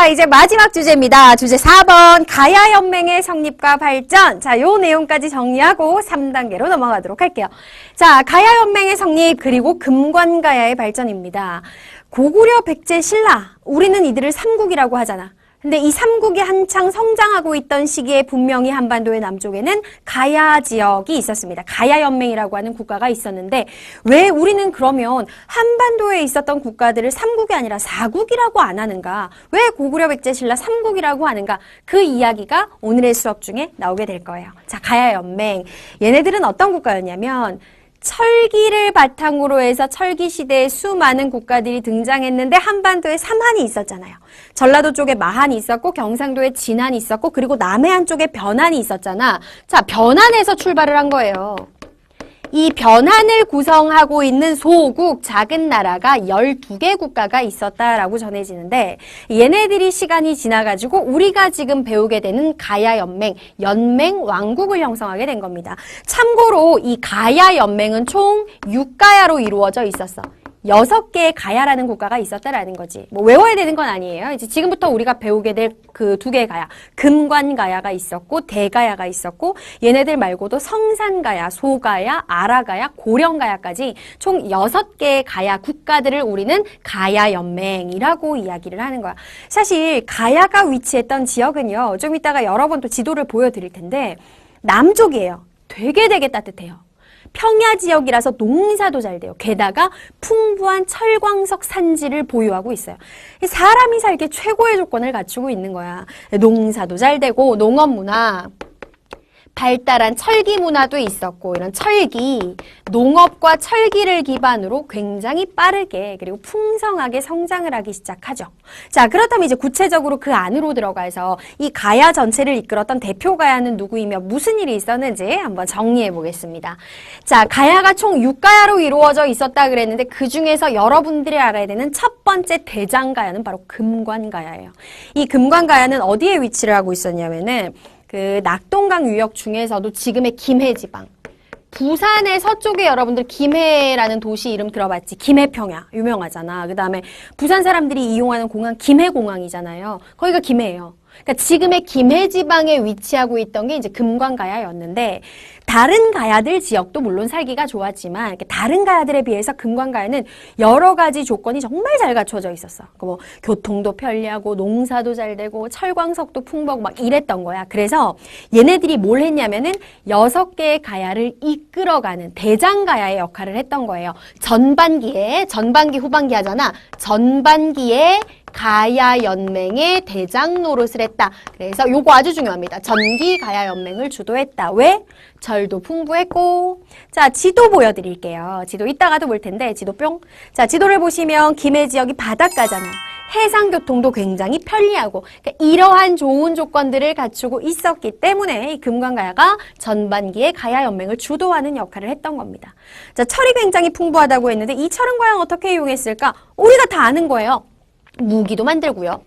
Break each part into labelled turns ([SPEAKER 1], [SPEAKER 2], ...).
[SPEAKER 1] 자, 이제 마지막 주제입니다. 주제 4번. 가야연맹의 성립과 발전. 자, 요 내용까지 정리하고 3단계로 넘어가도록 할게요. 자, 가야연맹의 성립 그리고 금관가야의 발전입니다. 고구려, 백제, 신라. 우리는 이들을 삼국이라고 하잖아. 근데 이 삼국이 한창 성장하고 있던 시기에 분명히 한반도의 남쪽에는 가야 지역이 있었습니다. 가야연맹이라고 하는 국가가 있었는데 왜 우리는 그러면 한반도에 있었던 국가들을 삼국이 아니라 사국이라고 안 하는가? 왜 고구려, 백제, 신라 삼국이라고 하는가? 그 이야기가 오늘의 수업 중에 나오게 될 거예요. 자, 가야연맹. 얘네들은 어떤 국가였냐면 철기를 바탕으로 해서 철기 시대에 수많은 국가들이 등장했는데 한반도에 삼한이 있었잖아요. 전라도 쪽에 마한이 있었고 경상도에 진한이 있었고 그리고 남해안 쪽에 변한이 있었잖아. 자, 변한에서 출발을 한 거예요. 이 변한을 구성하고 있는 소국, 작은 나라가 12개 국가가 있었다라고 전해지는데 얘네들이 시간이 지나가지고 우리가 지금 배우게 되는 가야연맹, 연맹 왕국을 형성하게 된 겁니다. 참고로 이 가야연맹은 총 6가야로 이루어져 있었어. 6개의 가야라는 국가가 있었다라는 거지. 뭐 외워야 되는 건 아니에요. 이제 지금부터 우리가 배우게 될 그 2개의 가야. 금관가야가 있었고 대가야가 있었고 얘네들 말고도 성산가야, 소가야, 아라가야, 고령가야까지 총 6개의 가야 국가들을 우리는 가야연맹이라고 이야기를 하는 거야. 사실 가야가 위치했던 지역은요. 좀 이따가 여러 번 또 지도를 보여드릴 텐데 남쪽이에요. 되게 따뜻해요. 평야 지역이라서 농사도 잘 돼요. 게다가 풍부한 철광석 산지를 보유하고 있어요. 사람이 살기에 최고의 조건을 갖추고 있는 거야. 농사도 잘 되고 농업 문화, 발달한 철기 문화도 있었고 이런 철기, 농업과 철기를 기반으로 굉장히 빠르게 그리고 풍성하게 성장을 하기 시작하죠. 자, 그렇다면 이제 구체적으로 그 안으로 들어가서 이 가야 전체를 이끌었던 대표 가야는 누구이며 무슨 일이 있었는지 한번 정리해 보겠습니다. 자, 가야가 총 6가야로 이루어져 있었다 그랬는데 그 중에서 여러분들이 알아야 되는 첫 번째 대장가야는 바로 금관가야예요. 이 금관가야는 어디에 위치를 하고 있었냐면은 그 낙동강 유역 중에서도 지금의 김해 지방, 부산의 서쪽에 여러분들 김해라는 도시 이름 들어봤지? 김해평야 유명하잖아. 그 다음에 부산 사람들이 이용하는 공항 김해공항이잖아요. 거기가 김해예요. 그러니까 지금의 김해 지방에 위치하고 있던 게 이제 금관가야였는데 다른 가야들 지역도 물론 살기가 좋았지만 다른 가야들에 비해서 금관가야는 여러 가지 조건이 정말 잘 갖춰져 있었어. 뭐 교통도 편리하고 농사도 잘 되고 철광석도 풍부하고 막 이랬던 거야. 그래서 얘네들이 뭘 했냐면은 6개의 가야를 이끌어가는 대장가야의 역할을 했던 거예요. 전반기 후반기 하잖아. 전반기에 가야연맹의 대장 노릇을 했다. 그래서 요거 아주 중요합니다. 전기 가야연맹을 주도했다. 왜? 철도 풍부했고. 자, 지도 보여드릴게요. 지도 이따가도 볼 텐데 지도 뿅. 자, 지도를 보시면 김해 지역이 바닷가잖아. 해상교통도 굉장히 편리하고 그러니까 이러한 좋은 조건들을 갖추고 있었기 때문에 이 금관가야가 전반기에 가야연맹을 주도하는 역할을 했던 겁니다. 자, 철이 굉장히 풍부하다고 했는데 이 철은 과연 어떻게 이용했을까? 우리가 다 아는 거예요. 무기도 만들고요.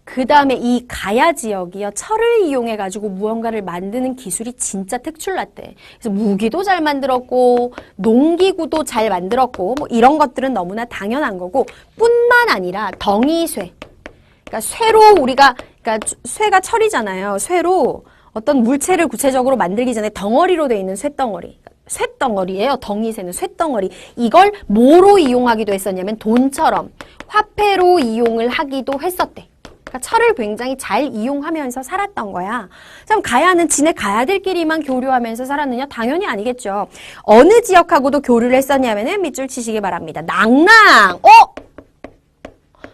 [SPEAKER 1] 그 다음에 이 가야 지역이요. 철을 이용해가지고 무언가를 만드는 기술이 진짜 특출났대. 그래서 무기도 잘 만들었고 농기구도 잘 만들었고 뭐 이런 것들은 너무나 당연한 거고 뿐만 아니라 덩이쇠. 그러니까 쇠로 그러니까 쇠가 철이잖아요. 쇠로 어떤 물체를 구체적으로 만들기 전에 덩어리로 돼 있는 쇠덩어리. 쇳덩어리예요. 덩이쇠는 쇳덩어리. 이걸 뭐로 이용하기도 했었냐면 돈처럼 화폐로 이용을 하기도 했었대. 그러니까 철을 굉장히 잘 이용하면서 살았던 거야. 그럼 가야는 지네 가야들끼리만 교류하면서 살았느냐? 당연히 아니겠죠. 어느 지역하고도 교류를 했었냐면은 밑줄 치시기 바랍니다. 낭랑!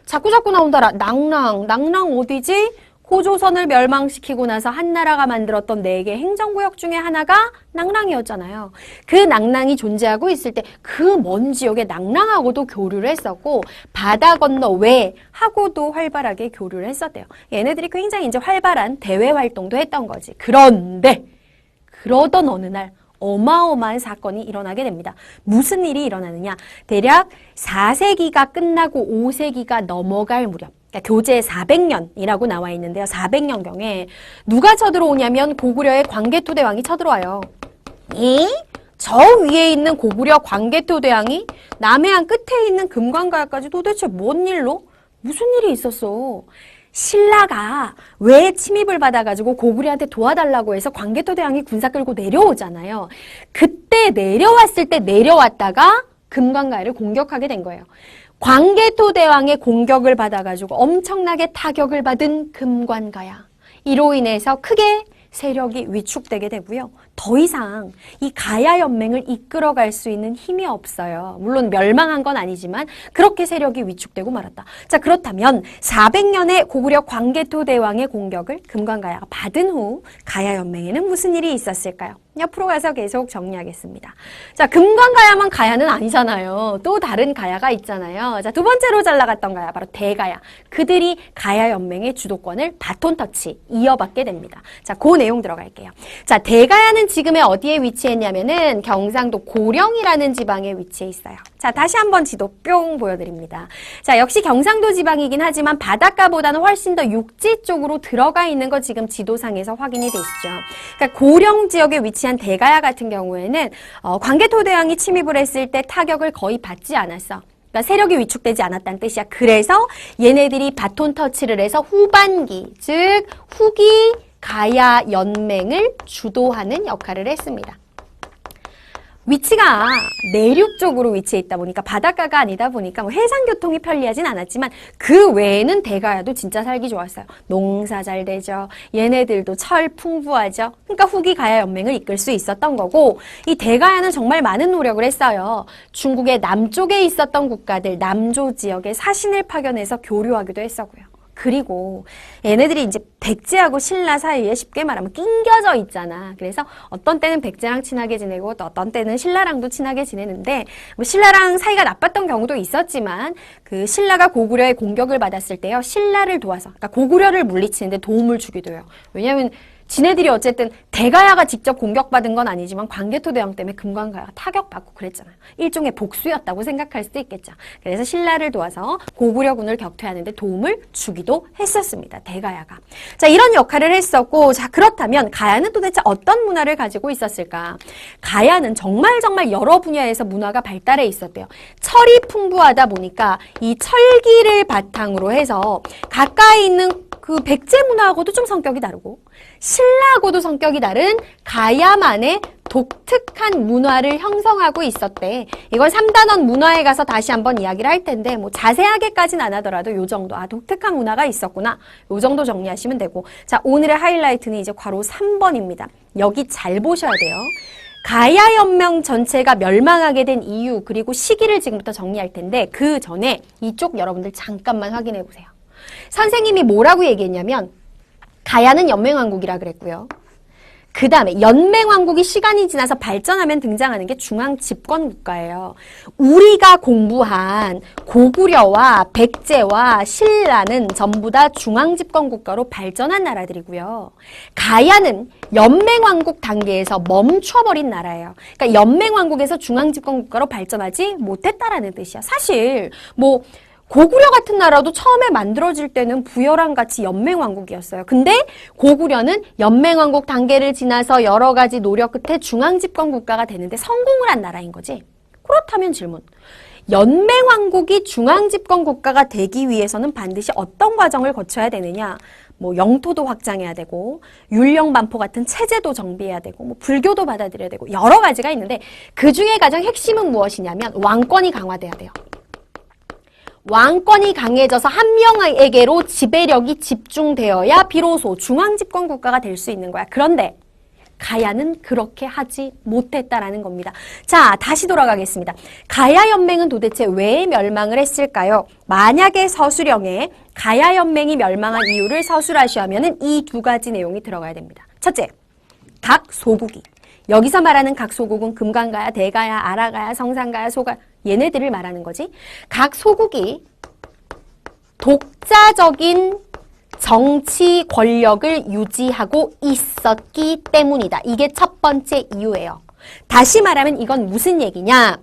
[SPEAKER 1] 자꾸 나온다라. 낭랑 어디지? 호조선을 멸망시키고 나서 한나라가 만들었던 4개 행정구역 중에 하나가 낭랑이었잖아요. 그 낭랑이 존재하고 있을 때 그 먼 지역에 낭랑하고도 교류를 했었고 바다 건너 외하고도 활발하게 교류를 했었대요. 얘네들이 굉장히 이제 활발한 대외 활동도 했던 거지. 그런데 그러던 어느 날 어마어마한 사건이 일어나게 됩니다. 무슨 일이 일어나느냐? 대략 4세기가 끝나고 5세기가 넘어갈 무렵. 그러니까 교제 400년이라고 나와 있는데요. 400년경에 누가 쳐들어오냐면 고구려의 광개토대왕이 쳐들어와요. 저 위에 있는 고구려 광개토대왕이 남해안 끝에 있는 금관가야까지 도대체 뭔 일로 무슨 일이 있었어? 신라가 왜 침입을 받아가지고 고구려한테 도와달라고 해서 광개토대왕이 군사 끌고 내려오잖아요. 그때 내려왔다가 금관가야를 공격하게 된 거예요. 광개토대왕의 공격을 받아가지고 엄청나게 타격을 받은 금관가야. 이로 인해서 크게 세력이 위축되게 되고요. 더 이상 이 가야연맹을 이끌어갈 수 있는 힘이 없어요. 물론 멸망한 건 아니지만 그렇게 세력이 위축되고 말았다. 자, 그렇다면 400년의 고구려 광개토대왕의 공격을 금관가야가 받은 후 가야연맹에는 무슨 일이 있었을까요? 옆으로 가서 계속 정리하겠습니다. 자, 금관가야만 가야는 아니잖아요. 또 다른 가야가 있잖아요. 자, 두 번째로 잘 나갔던 가야 바로 대가야. 그들이 가야연맹의 주도권을 바톤터치 이어받게 됩니다. 자, 그 내용 들어갈게요. 자, 대가야는 지금의 어디에 위치했냐면은 경상도 고령이라는 지방에 위치해 있어요. 자, 다시 한번 지도 뿅 보여드립니다. 자, 역시 경상도 지방이긴 하지만 바닷가보다는 훨씬 더 육지 쪽으로 들어가 있는 거 지금 지도상에서 확인이 되시죠. 그러니까 고령 지역에 위치한 대가야 같은 경우에는 광개토대왕이 침입을 했을 때 타격을 거의 받지 않았어. 그러니까 세력이 위축되지 않았다는 뜻이야. 그래서 얘네들이 바톤 터치를 해서 후반기, 즉 후기 가야 연맹을 주도하는 역할을 했습니다. 위치가 내륙 쪽으로 위치해 있다 보니까 바닷가가 아니다 보니까 뭐 해상교통이 편리하진 않았지만 그 외에는 대가야도 진짜 살기 좋았어요. 농사 잘 되죠. 얘네들도 철 풍부하죠. 그러니까 후기 가야 연맹을 이끌 수 있었던 거고 이 대가야는 정말 많은 노력을 했어요. 중국의 남쪽에 있었던 국가들 남조 지역에 사신을 파견해서 교류하기도 했었고요. 그리고 얘네들이 이제 백제하고 신라 사이에 쉽게 말하면 낑겨져 있잖아. 그래서 어떤 때는 백제랑 친하게 지내고 또 어떤 때는 신라랑도 친하게 지내는데 뭐 신라랑 사이가 나빴던 경우도 있었지만 그 신라가 고구려의 공격을 받았을 때요. 신라를 도와서 그러니까 고구려를 물리치는데 도움을 주기도 해요. 왜냐하면 지네들이 어쨌든 대가야가 직접 공격받은 건 아니지만 광개토대왕 때문에 금관가야가 타격받고 그랬잖아요. 일종의 복수였다고 생각할 수도 있겠죠. 그래서 신라를 도와서 고구려군을 격퇴하는데 도움을 주기도 했었습니다. 대가야가. 자, 이런 역할을 했었고 자, 그렇다면 가야는 도대체 어떤 문화를 가지고 있었을까? 가야는 정말 여러 분야에서 문화가 발달해 있었대요. 철이 풍부하다 보니까 이 철기를 바탕으로 해서 가까이 있는 그 백제 문화하고도 좀 성격이 다르고 신라하고도 성격이 다른 가야만의 독특한 문화를 형성하고 있었대. 이건 3단원 문화에 가서 다시 한번 이야기를 할 텐데 뭐 자세하게까지는 안 하더라도 요 정도 독특한 문화가 있었구나. 요 정도 정리하시면 되고 자, 오늘의 하이라이트는 이제 괄호 3번입니다. 여기 잘 보셔야 돼요. 가야연맹 전체가 멸망하게 된 이유 그리고 시기를 지금부터 정리할 텐데 그 전에 이쪽 여러분들 잠깐만 확인해 보세요. 선생님이 뭐라고 얘기했냐면 가야는 연맹왕국이라 그랬고요. 그 다음에 연맹왕국이 시간이 지나서 발전하면 등장하는 게 중앙집권국가예요. 우리가 공부한 고구려와 백제와 신라는 전부 다 중앙집권국가로 발전한 나라들이고요. 가야는 연맹왕국 단계에서 멈춰버린 나라예요. 그러니까 연맹왕국에서 중앙집권국가로 발전하지 못했다라는 뜻이야. 사실 뭐 고구려 같은 나라도 처음에 만들어질 때는 부여랑 같이 연맹왕국이었어요. 근데 고구려는 연맹왕국 단계를 지나서 여러 가지 노력 끝에 중앙집권국가가 되는데 성공을 한 나라인 거지. 그렇다면 질문. 연맹왕국이 중앙집권국가가 되기 위해서는 반드시 어떤 과정을 거쳐야 되느냐? 뭐 영토도 확장해야 되고 율령반포 같은 체제도 정비해야 되고 뭐 불교도 받아들여야 되고 여러 가지가 있는데 그중에 가장 핵심은 무엇이냐면 왕권이 강화돼야 돼요. 왕권이 강해져서 한 명에게로 지배력이 집중되어야 비로소 중앙집권국가가 될 수 있는 거야. 그런데 가야는 그렇게 하지 못했다라는 겁니다. 자, 다시 돌아가겠습니다. 가야연맹은 도대체 왜 멸망을 했을까요? 만약에 서술형에 가야연맹이 멸망한 이유를 서술하시하면은 이 두 가지 내용이 들어가야 됩니다. 첫째, 각 소국이. 여기서 말하는 각 소국은 금관가야, 대가야, 아라가야, 성산가야, 소가 얘네들을 말하는 거지. 각 소국이 독자적인 정치 권력을 유지하고 있었기 때문이다. 이게 첫 번째 이유예요. 다시 말하면 이건 무슨 얘기냐?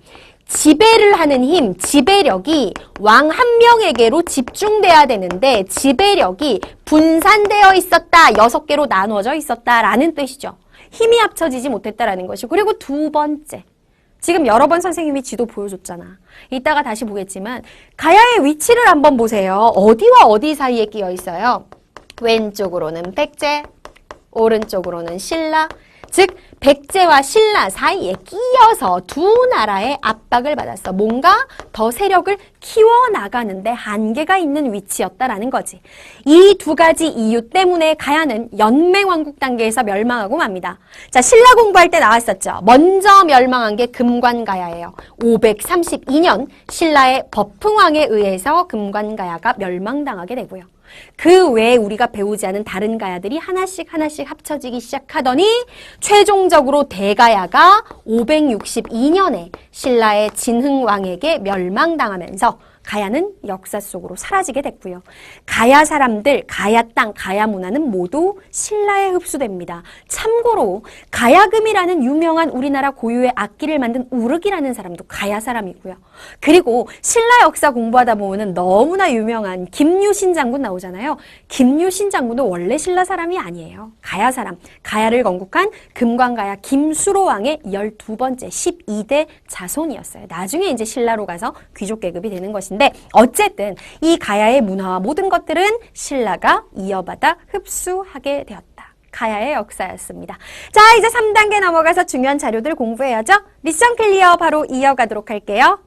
[SPEAKER 1] 지배를 하는 힘, 지배력이 왕 한 명에게로 집중돼야 되는데 지배력이 분산되어 있었다. 6개로 나누어져 있었다라는 뜻이죠. 힘이 합쳐지지 못했다라는 것이고 그리고 두 번째. 지금 여러 번 선생님이 지도 보여줬잖아. 이따가 다시 보겠지만 가야의 위치를 한번 보세요. 어디와 어디 사이에 끼어 있어요? 왼쪽으로는 백제, 오른쪽으로는 신라. 즉 백제와 신라 사이에 끼어서 두 나라의 압박을 받았어. 뭔가 더 세력을 키워나가는데 한계가 있는 위치였다라는 거지. 이 두 가지 이유 때문에 가야는 연맹왕국 단계에서 멸망하고 맙니다. 자, 신라 공부할 때 나왔었죠. 먼저 멸망한 게 금관가야예요. 532년 신라의 법흥왕에 의해서 금관가야가 멸망당하게 되고요. 그 외에 우리가 배우지 않은 다른 가야들이 하나씩 합쳐지기 시작하더니 최종적으로 대가야가 562년에 신라의 진흥왕에게 멸망당하면서 가야는 역사 속으로 사라지게 됐고요. 가야 사람들, 가야 땅, 가야 문화는 모두 신라에 흡수됩니다. 참고로 가야금이라는 유명한 우리나라 고유의 악기를 만든 우르기라는 사람도 가야 사람이고요. 그리고 신라 역사 공부하다 보면은 너무나 유명한 김유신 장군 나오잖아요. 김유신 장군도 원래 신라 사람이 아니에요. 가야 사람. 가야를 건국한 금관가야 김수로 왕의 12번째 12대 자손이었어요. 나중에 이제 신라로 가서 귀족 계급이 되는 것인데 어쨌든 이 가야의 문화와 모든 것들은 신라가 이어받아 흡수하게 되었다. 가야의 역사였습니다. 자, 이제 3단계 넘어가서 중요한 자료들 공부해야죠. 미션 클리어 바로 이어가도록 할게요.